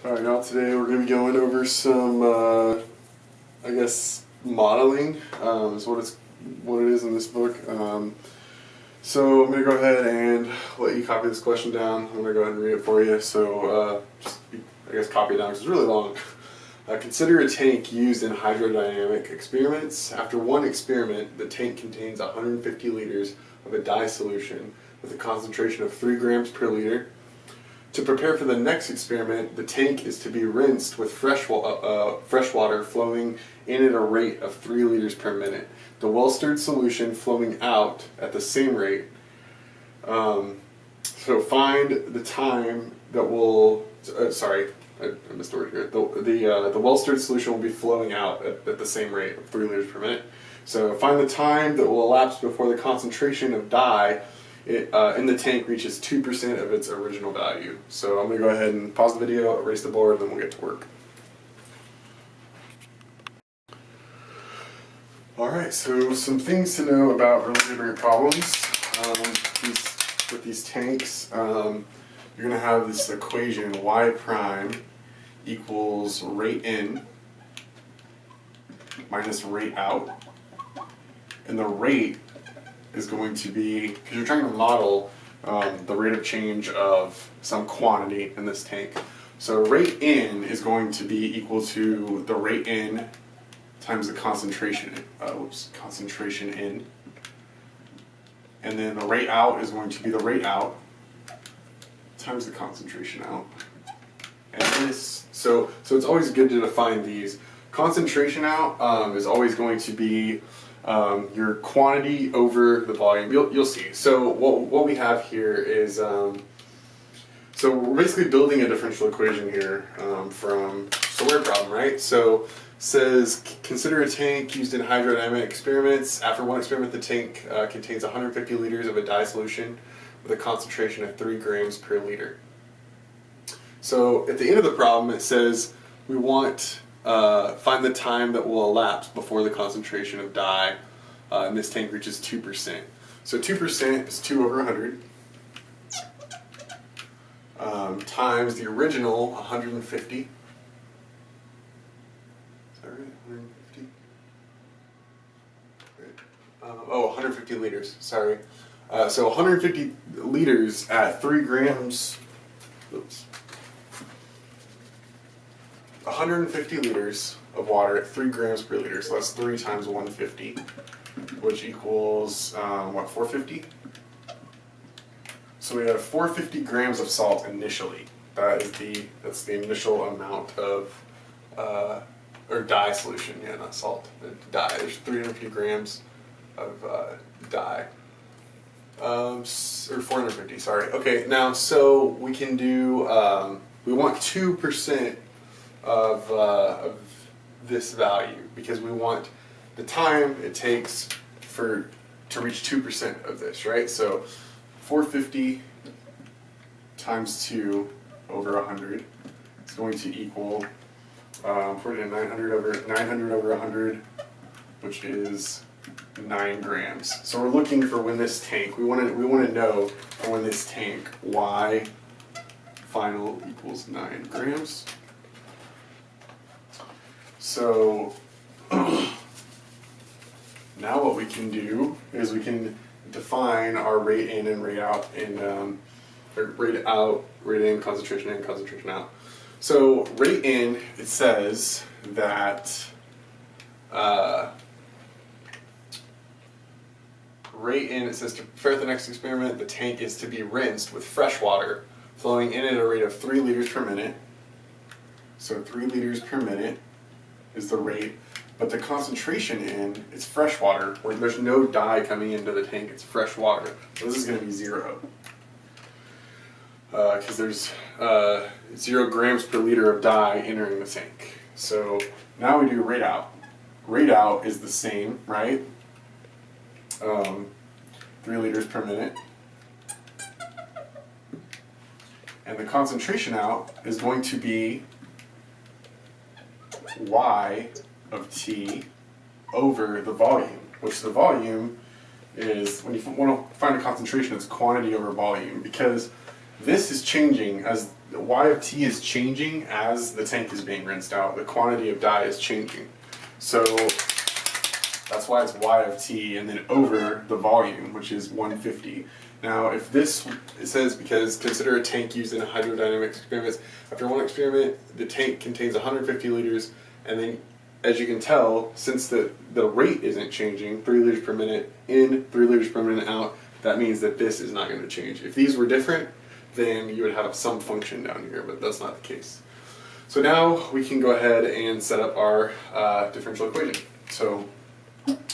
Alright, now today we're going to be going over some, I guess, modeling is what it is in this book. So I'm going to go ahead and let you copy this question down. I'm going to go ahead and read it for you. So I guess copy it down because it's really long. Consider a tank used in hydrodynamic experiments. After one experiment, the tank contains 150 liters of a dye solution with a concentration of 3 grams per liter. To prepare for the next experiment, the tank is to be rinsed with fresh water flowing in at a rate of 3 liters per minute. The well-stirred solution flowing out at the same rate. So find the time that will... sorry, I missed a word here. The well-stirred solution will be flowing out at the same rate of 3 liters per minute. So find the time that will elapse before the concentration of dye in the tank reaches 2% of its original value. So I'm going to go ahead and pause the video, erase the board, then we'll get to work. Alright, so some things to know about related problems. With these tanks, you're going to have this equation y prime equals rate in minus rate out. And the rate is going to be, because you're trying to model the rate of change of some quantity in this tank. So rate in is going to be equal to the rate in times the concentration in. And then the rate out is going to be the rate out times the concentration out. And this, so it's always good to define these. Concentration out is always going to be your quantity over the volume. You'll see. So what we have here is, so we're basically building a differential equation here from just a word problem, right? So says consider a tank used in hydrodynamic experiments. After one experiment, the tank contains 150 liters of a dye solution with a concentration of 3 grams per liter. So at the end of the problem, it says we want find the time that will elapse before the concentration of dye in this tank reaches 2%. So 2% is 2 over 100 times the original 150. Is that right? 150? Oh, 150 liters. Sorry. So 150 liters at 3 grams. Oops. 150 liters of water at 3 grams per liter, so that's 3 times 150, which equals, what, 450? So we have 450 grams of salt initially. That's the initial amount of, or dye solution, yeah, not salt, dye. There's 350 grams of dye. Or 450, sorry. Okay, now, so we can do, we want 2% of this value because we want the time it takes to reach 2% of this, right? So 450 times 2 over 100 is going to equal 900 over 100, which is 9 grams. So we're looking for when this tank, we want to know for when this tank y final equals 9 grams. So now what we can do is we can define our rate in and rate out in rate in, concentration out. So rate in, it says that rate in, it says to prepare for the next experiment, the tank is to be rinsed with fresh water flowing in at a rate of 3 liters per minute. So 3 liters per minute is the rate, but the concentration in, it's fresh water, where there's no dye coming into the tank, it's fresh water. So this is going to be 0. Because there's 0 grams per liter of dye entering the tank. So now we do rate out. Rate out is the same, right? 3 liters per minute. And the concentration out is going to be y of t over the volume, which the volume is, when you want to find a concentration, it's quantity over volume, because this is changing as the y of t is changing as the tank is being rinsed out. The quantity of dye is changing. So that's why it's y of t and then over the volume, which is 150. Now, if this, it says, because consider a tank used in hydrodynamic experiments. After one experiment, the tank contains 150 liters, and then, as you can tell, since the rate isn't changing, 3 liters per minute in, 3 liters per minute out, that means that this is not going to change. If these were different, then you would have some function down here, but that's not the case. So now we can go ahead and set up our differential equation. So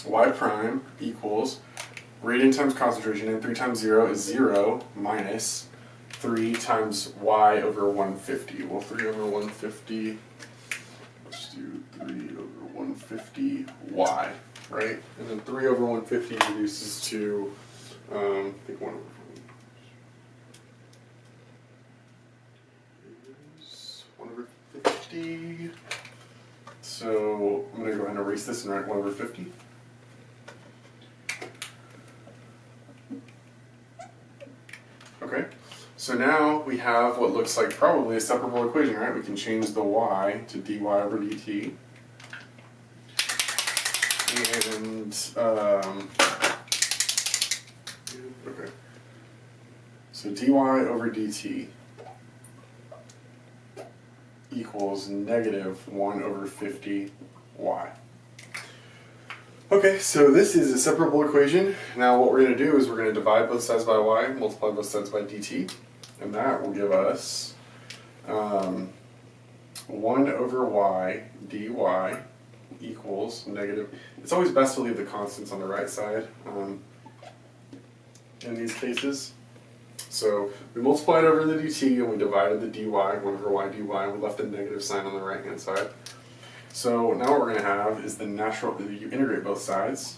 y prime equals radiant times concentration, and 3 times 0 is 0 minus 3 times y over 150. Well, 3 over 150, let's do 3 over 150 y, right? And then 3 over 150 reduces to, I think 1 over 50. So I'm going to go ahead and erase this and write 1 over 50. Okay, so now we have what looks like probably a separable equation, right? We can change the y to dy over dt. And, okay. So dy over dt equals negative 1 over 50 y. Okay, so this is a separable equation. Now what we're going to do is we're going to divide both sides by y, multiply both sides by dt, and that will give us 1 over y dy equals negative. It's always best to leave the constants on the right side in these cases. So we multiplied over the dt and we divided the dy, 1 over y dy, and we left the negative sign on the right hand side. So now what we're going to have is the natural, you integrate both sides.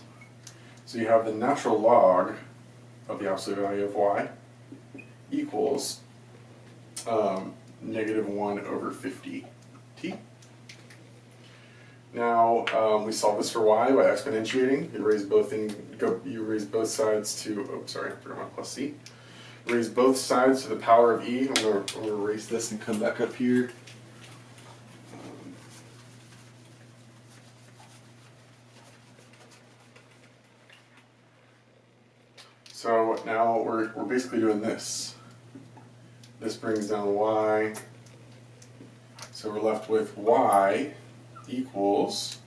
So you have the natural log of the absolute value of y equals negative 1 over 50t. Now we solve this for y by exponentiating. You raise both sides to, oh sorry, I forgot my plus c. Raise both sides to the power of e. I'm going to erase this and come back up here. So now we're basically doing this. This brings down y. So we're left with y equals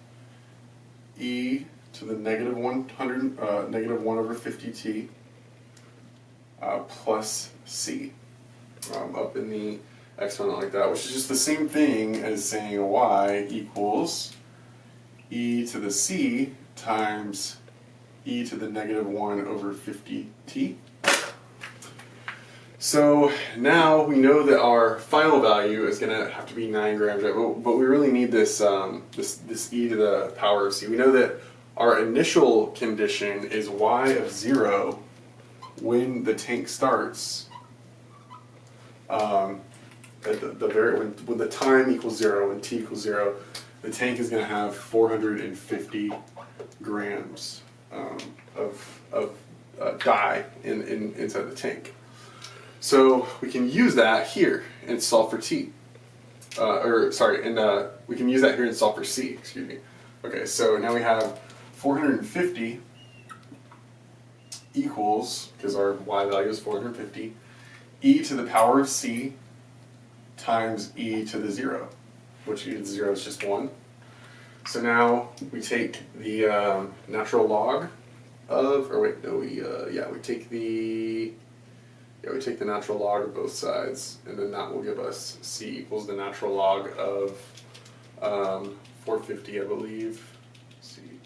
e to the negative 100, negative 1 over 50t plus c up in the exponent like that, which is just the same thing as saying y equals e to the c times e to the negative 1 over 50t. So now we know that our final value is going to have to be 9 grams, right? But we really need this, this e to the power of c. We know that our initial condition is y of 0 when the tank starts, at when the time equals 0, when t equals 0, the tank is going to have 450 grams of dye inside the tank. So we can use that here and solve for t. We can use that here and solve for c, excuse me. Okay, so now we have 450 equals, because our y value is 450, e to the power of c times e to the 0, which e to the 0 is just 1. So now we take the natural log of, or wait, no, we take the natural log of both sides, and then that will give us c equals the natural log of 450, I believe. Let's see.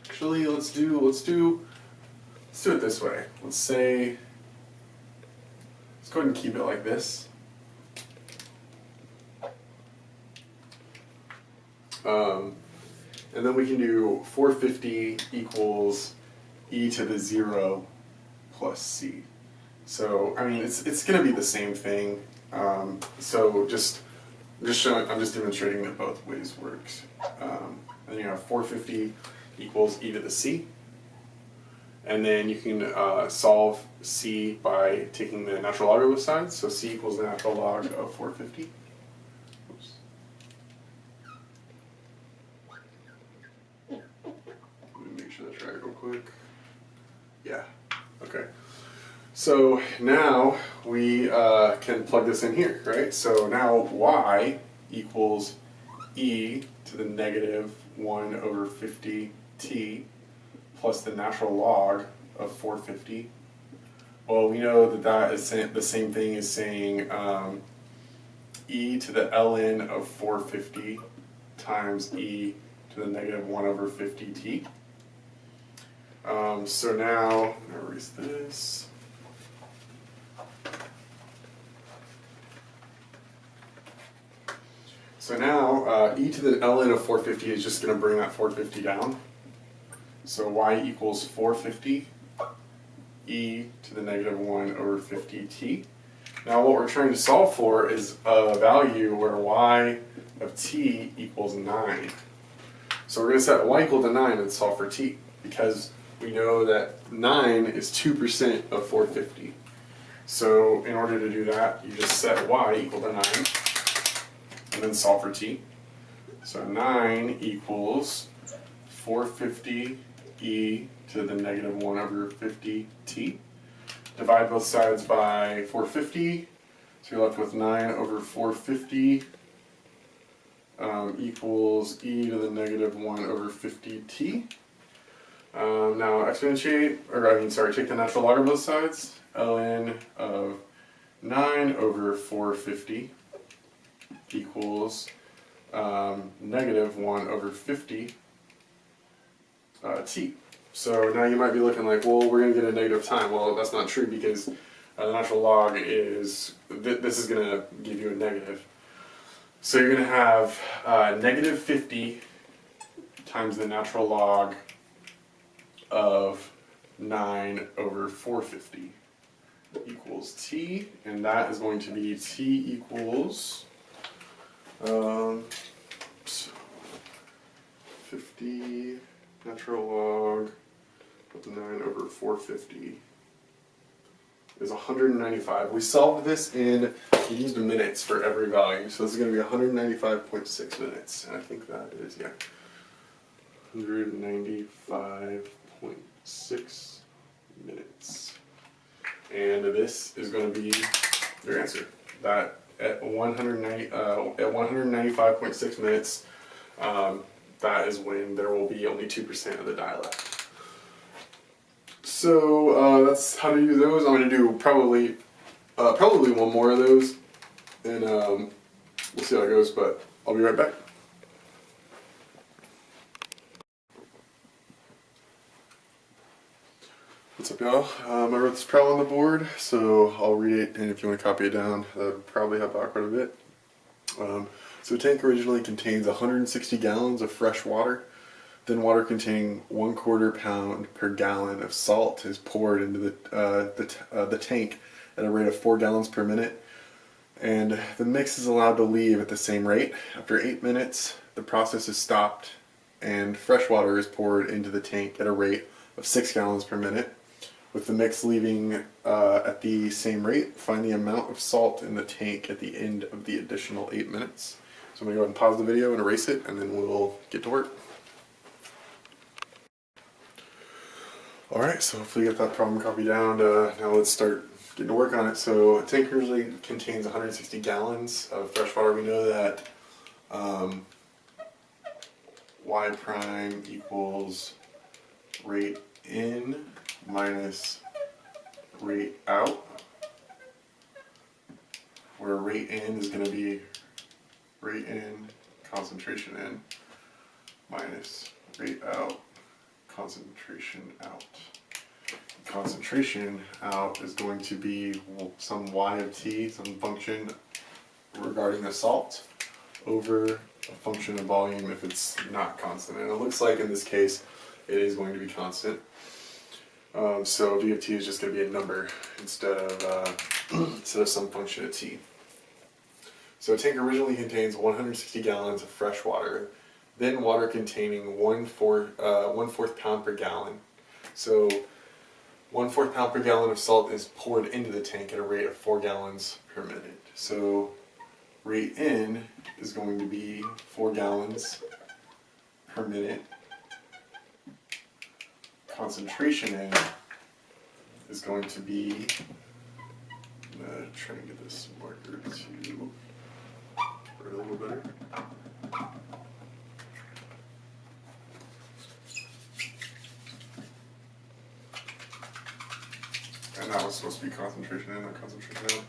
Actually, let's do it this way. Let's go ahead and keep it like this. And then we can do 450 equals e to the 0 plus c. So I mean, it's going to be the same thing. So I'm just demonstrating that both ways works. And you have 450 equals e to the c, And then you can solve C by taking the natural log of both sides. So C equals the natural log of 450. Oops. Let me make sure that's right real quick. Yeah, okay. So now we can plug this in here, right? So now y equals e to the negative 1 over 50t plus the natural log of 450. Well, we know that that is the same thing as saying e to the ln of 450 times e to the negative 1 over 50t. So now, I'm going to erase this. So now, e to the ln of 450 is just going to bring that 450 down. So y equals 450 e to the negative 1 over 50t. Now what we're trying to solve for is a value where y of t equals 9. So we're going to set y equal to 9 and solve for t, because we know that 9 is 2% of 450. So in order to do that, you just set y equal to 9 and then solve for t. So 9 equals 450 e to the negative 1 over 50t. Divide both sides by 450, so you're left with 9 over 450 equals e to the negative 1 over 50t. Now exponentiate, take the natural log of both sides. Ln of 9 over 450 equals negative 1 over 50 t. So now you might be looking like, well, we're going to get a negative time. Well, that's not true, because the natural log is, this is going to give you a negative. So you're going to have negative 50 times the natural log of 9 over 450 equals t, and that is going to be t equals 50 natural log of 9 over 450 is 195. We solved this we used minutes for every value, so this is going to be 195.6 minutes, and I think that is, yeah, 195.6 minutes. And this is going to be your answer. That at 195.6 minutes, that is when there will be only 2% of the dye left. So that's how to do those. I'm going to do probably one more of those, and we'll see how it goes, but I'll be right back. What's up, y'all? I wrote this problem on the board, so I'll read it, and if you want to copy it down, that would probably help out quite a bit. So a tank originally contains 160 gallons of fresh water. Then water containing 1/4 pound per gallon of salt is poured into the tank at a rate of 4 gallons per minute, and the mix is allowed to leave at the same rate. After 8 minutes, the process is stopped, and fresh water is poured into the tank at a rate of 6 gallons per minute. With the mix leaving at the same rate, find the amount of salt in the tank at the end of the additional 8 minutes. So I'm going to go ahead and pause the video and erase it, and then we'll get to work. Alright, so hopefully you get that problem copied down. Now let's start getting to work on it. So a tank usually contains 160 gallons of fresh water. We know that y prime equals rate in minus rate out, where rate in is going to be rate in, concentration in, minus rate out, concentration out. Concentration out is going to be some y of t, some function regarding the salt, over a function of volume if it's not constant. And it looks like in this case it is going to be constant. So v of t is just going to be a number instead of some function of t. So a tank originally contains 160 gallons of fresh water, then water containing 1/4 pound per gallon. So 1/4 pound per gallon of salt is poured into the tank at a rate of 4 gallons per minute. So rate in is going to be 4 gallons per minute. Concentration in is going to be, I'm going to try and get this marker to write a little better. And that was supposed to be concentration in, not concentration out.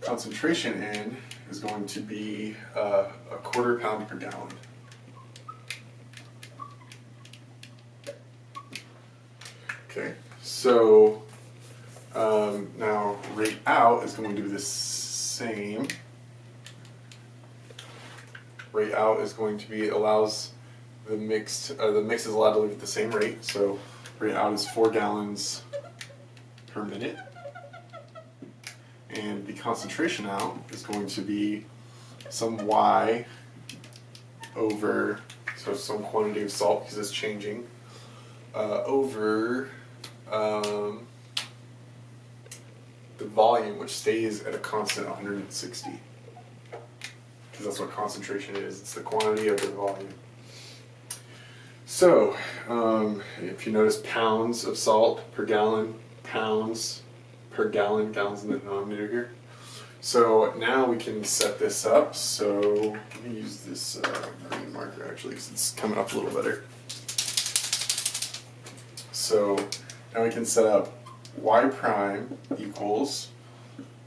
Concentration in is going to be a 1/4 pound per gallon. Okay, so now rate out is going to be the same. Rate out is going to be, allows the mix is allowed to leave at the same rate. So rate out is 4 gallons per minute. And the concentration out is going to be some y over, so some quantity of salt because it's changing, over the volume, which stays at a constant 160. Because that's what concentration is. It's the quantity over the volume. So, if you notice pounds of salt per gallon, pounds per gallon, gallons in the denominator here. So now we can set this up. So let me use this green marker actually because it's coming up a little better. So now we can set up y prime equals,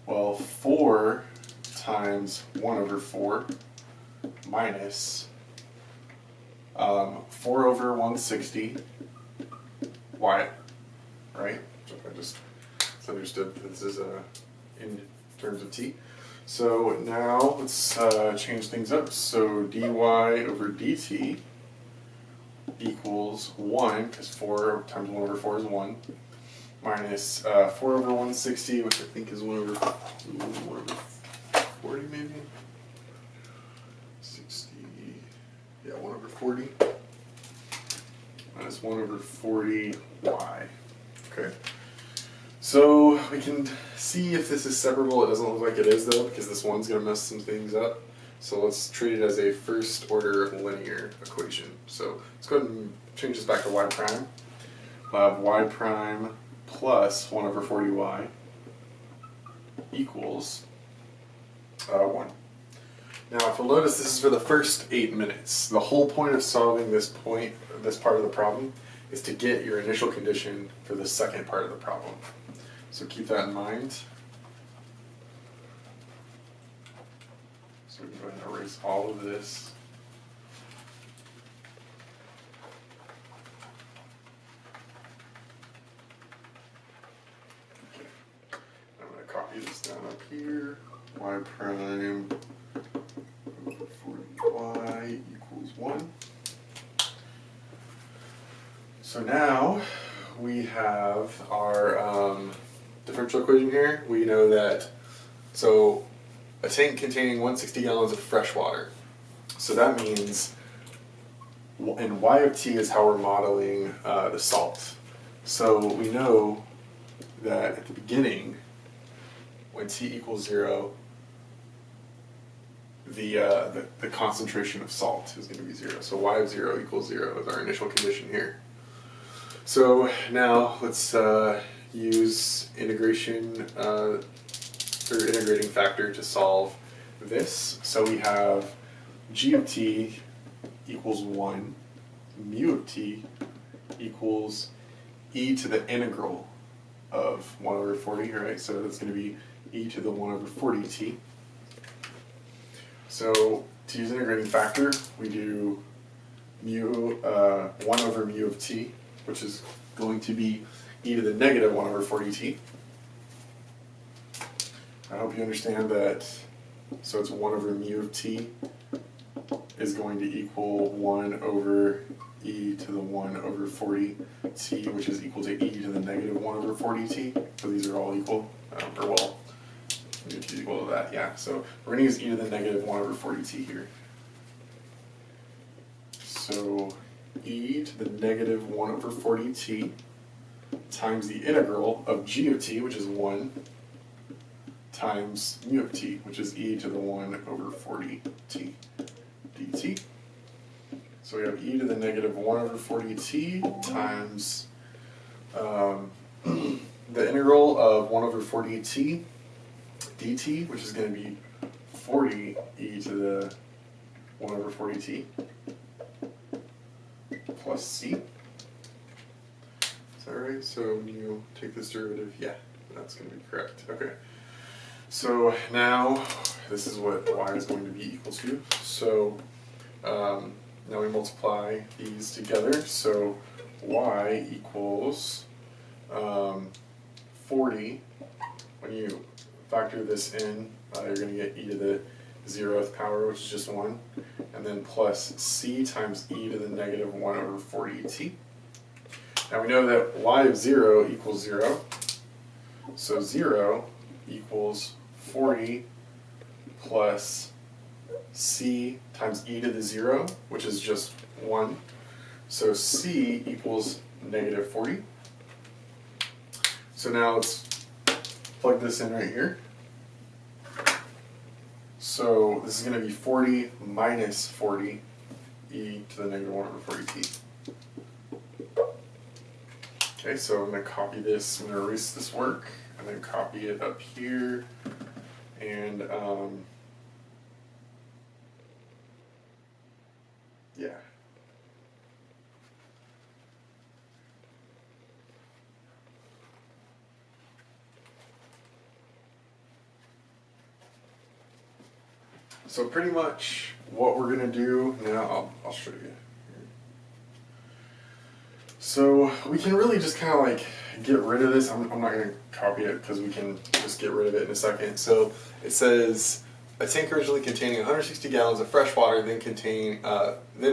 well, 4 times 1/4 minus 4 over 160 y, right? So I just understood that this is in terms of t. So now let's change things up. So dy over dt equals 1, because 4 times 1/4 is 1, minus 4 over 160, which I think is 1 over 40 maybe? 60, yeah, 1/40, minus 1/40 y. Okay. So we can see if this is separable. It doesn't look like it is though, because this one's going to mess some things up. So let's treat it as a first order linear equation. So let's go ahead and change this back to y prime. We'll have y prime plus 1/40y equals 1. Now if you'll notice, this is for the first 8 minutes. The whole point of solving this part of the problem is to get your initial condition for the second part of the problem. So keep that in mind. So we can go ahead and erase all of this. Okay. I'm going to copy this down up here. Y prime over 40y equals 1. So now we have our differential equation here. We know that, so a tank containing 160 gallons of fresh water. So that means, and y of t is how we're modeling the salt. So we know that at the beginning, when t equals 0, the concentration of salt is going to be 0. So y of 0 equals 0 is our initial condition here. So now let's use integration or integrating factor to solve this. So we have g of t equals 1, mu of t equals e to the integral of 1/40, right? So that's going to be e to the 1/40t. So to use integrating factor, we do 1 over mu of t, which is going to be e to the negative 1/40t. I hope you understand that. So it's 1 over mu of t is going to equal 1 over e to the 1/40t, which is equal to e to the negative 1/40t. So these are all equal, or well, mu of t is equal to that, yeah. So we're going to use e to the negative 1/40t here. So e to the negative 1/40t times the integral of g of t, which is 1, times mu of t, which is e to the 1 over 40t dt. So we have e to the negative 1 over 40t times the integral of 1 over 40t dt, which is going to be 40 e to the 1 over 40t plus c. Is that right? So when you take this derivative, yeah, that's going to be correct. Okay. So now this is what y is going to be equal to. So now we multiply these together. So y equals 40. When you factor this in, you're going to get e to the 0th power, which is just 1, and then plus c times e to the negative 1 over 40t. Now we know that y of 0 equals 0, so 0 equals 40 plus c times e to the 0, which is just 1, so c equals negative 40. So now let's plug this in right here. So this is going to be 40 minus 40 e to the negative 1 over 40t. Okay, so I'm going to copy this, I'm going to erase this work, and then copy it up here, and yeah. So pretty much what we're going to do now, I'll show you. So we can really just kind of like get rid of this. I'm not going to copy it because we can just get rid of it in a second. So it says a tank originally containing 160 gallons of fresh water, then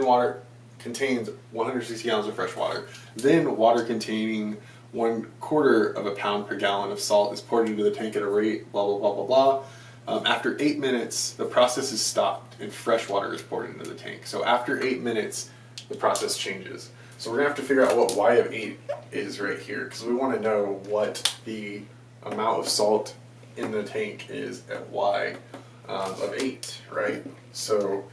water contains 160 gallons of fresh water. Then water containing 1/4 of a pound per gallon of salt is poured into the tank at a rate blah blah blah blah blah. After 8 minutes, the process is stopped and fresh water is poured into the tank. So after 8 minutes, the process changes. So we're going to have to figure out what y of 8 is right here, because we want to know what the amount of salt in the tank is at y of 8, right? So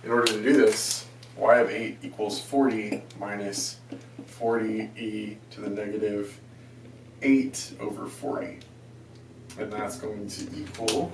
in order to do this, y of 8 equals 40 minus 40e to the negative 8 over 40. And that's going to equal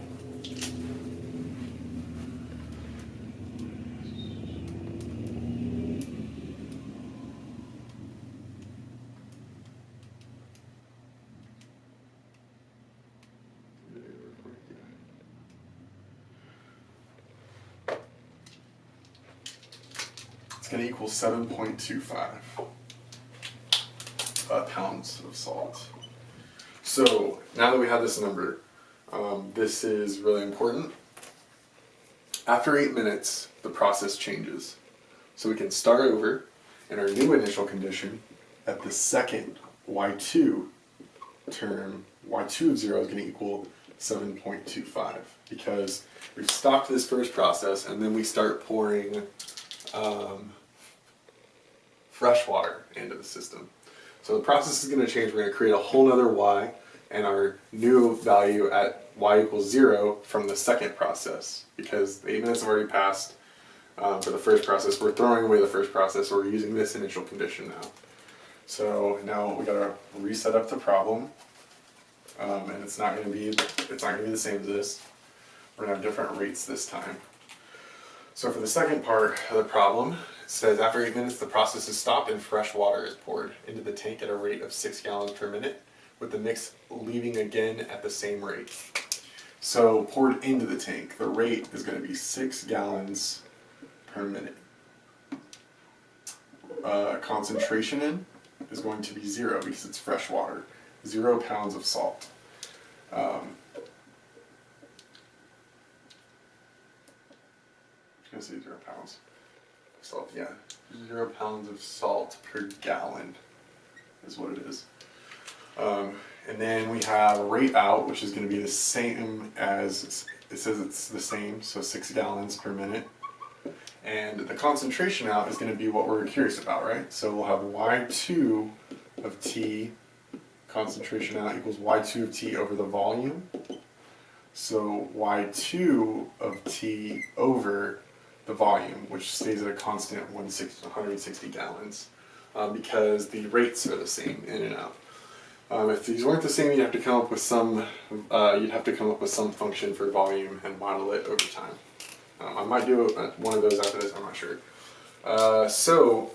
it's going to equal 7.25 pounds of salt. So now that we have this number, this is really important. After 8 minutes, the process changes. So we can start over in our new initial condition at the second y2 term. y2 of 0 is going to equal 7.25 because we've stopped this first process and then we start pouring fresh water into the system. So the process is going to change. We're going to create a whole other y, and our new value at y equals 0 from the second process, because the 8 minutes have already passed for the first process. We're throwing away the first process, so we're using this initial condition now. So now we got to reset up the problem, and it's not going to be the same as this. We're going to have different rates this time. So for the second part of the problem, it says after 8 minutes the process is stopped and fresh water is poured into the tank at a rate of 6 gallons per minute, with the mix leaving again at the same rate. So poured into the tank, the rate is going to be 6 gallons per minute. Concentration in is going to be 0 because it's fresh water. 0 pounds of salt. I'm going to say 0 pounds of salt, yeah. 0 pounds of salt per gallon is what it is. And then we have rate out, which is going to be the same as, it says it's the same, so 6 gallons per minute. And the concentration out is going to be what we're curious about, right? So we'll have y2 of t concentration out equals y2 of t over the volume. So y2 of t over the volume, which stays at a constant 160 gallons, because the rates are the same in and out. If these weren't the same, you'd have to come up with some function for volume and model it over time. I might do one of those after this. I'm not sure. So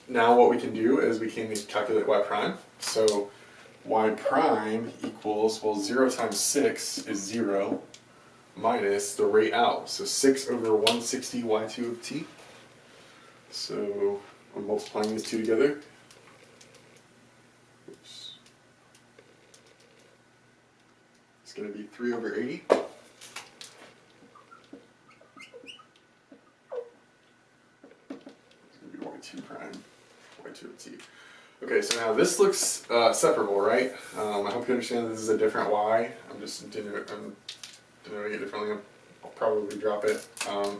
now what we can do is we can calculate y prime. So y prime equals, well, 0 times 6 is 0 minus the rate out. So 6 over 160 y2 of t. So I'm multiplying these two together. Oops. It's going to be 3 over 80. It's going to be y2 prime, y2 of t. Okay, so now this looks separable, right? I hope you understand that this is a different y. I'm just denoting it differently. I'll probably drop it. I'm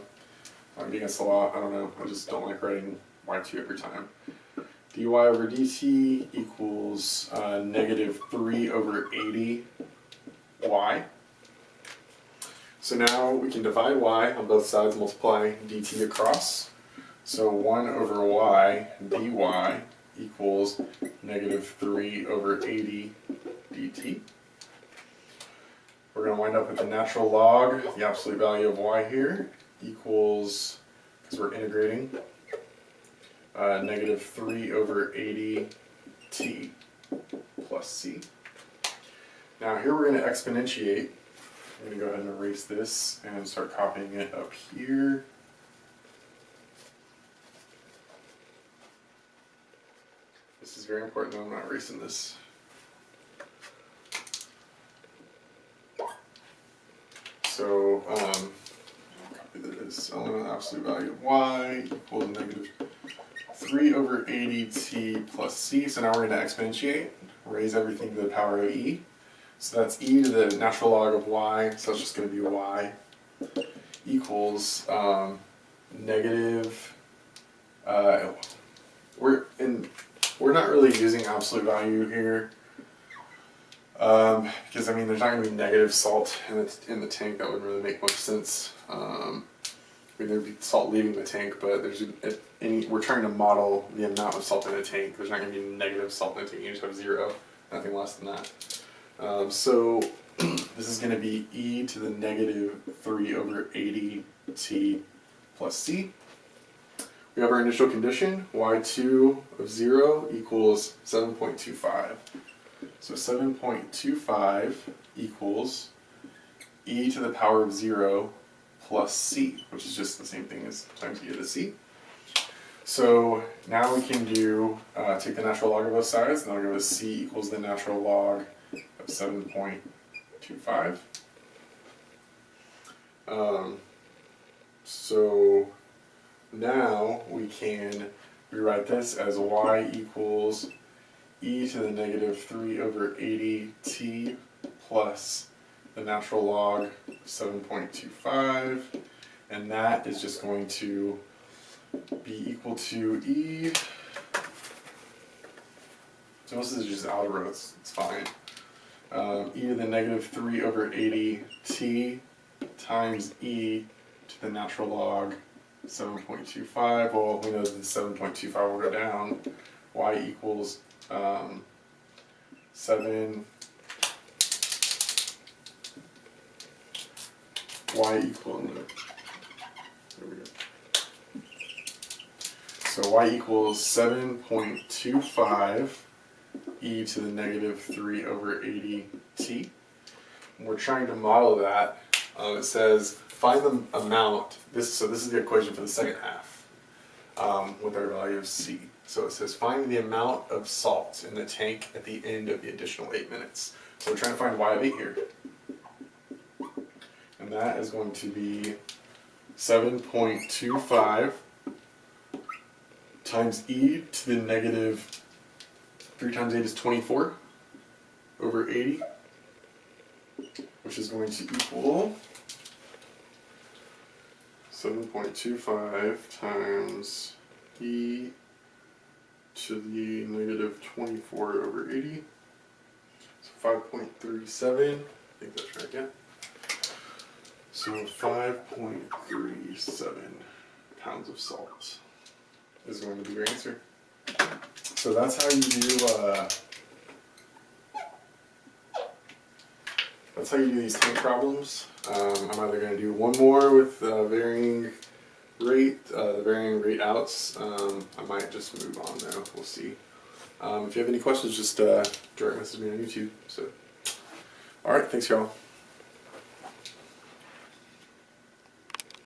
against the law. I don't know. I just don't like writing y2 every time. dy over dt equals negative 3 over 80 y. So now we can divide y on both sides, multiply dt across. So 1 over y dy equals negative 3 over 80 dt. We're going to wind up with the natural log, the absolute value of y here, equals, because we're integrating, negative 3 over 80 t plus c. Now here we're going to exponentiate. I'm going to go ahead and erase this and start copying it up here. This is very important though, I'm not erasing this. So, copy this, element of the absolute value of y equals negative 3 over 80t plus c. So now we're going to exponentiate, raise everything to the power of e. So that's e to the natural log of y, so it's just going to be y, equals negative, we're not really using absolute value here, because I mean there's not going to be negative salt in the tank. That wouldn't really make much sense. I mean there'd be salt leaving the tank, but we're trying to model the amount of salt in a tank. There's not going to be negative salt in the tank. You just have 0, nothing less than that. So this is going to be e to the negative 3 over 80t plus c. We have our initial condition, y2 of 0 equals 7.25. So 7.25 equals e to the power of 0 plus c, which is just the same thing as times e to the c. So now we can do, take the natural log of both sides, and that'll give us c equals the natural log of 7.25. So now we can rewrite this as y equals e to the negative 3 over 80t plus the natural log of 7.25, and that is just going to be equal to e. So most of this is just algebra, it's fine. E to the negative 3 over 80t times e to the natural log 7.25. Well, we know that the 7.25 will go down. Y equals 7. Y equal, there we go. So y equals 7.25 e to the negative 3 over 80t. And we're trying to model that. It says find the amount. So this is the equation for the second half with our value of c. So it says find the amount of salt in the tank at the end of the additional 8 minutes. So we're trying to find y of 8 here. And that is going to be 7.25 times e to the negative 3 times 8 is 24 over 80, which is going to equal 7.25 times e to the negative 24 over 80. So 5.37. I think that's right, yeah. So 5.37 pounds of salt is going to be your answer. So that's how you do these tank problems. I'm either going to do one more with varying rate, the varying rate outs. I might just move on though. We'll see. If you have any questions, just direct message me on YouTube. So, all right, thanks y'all.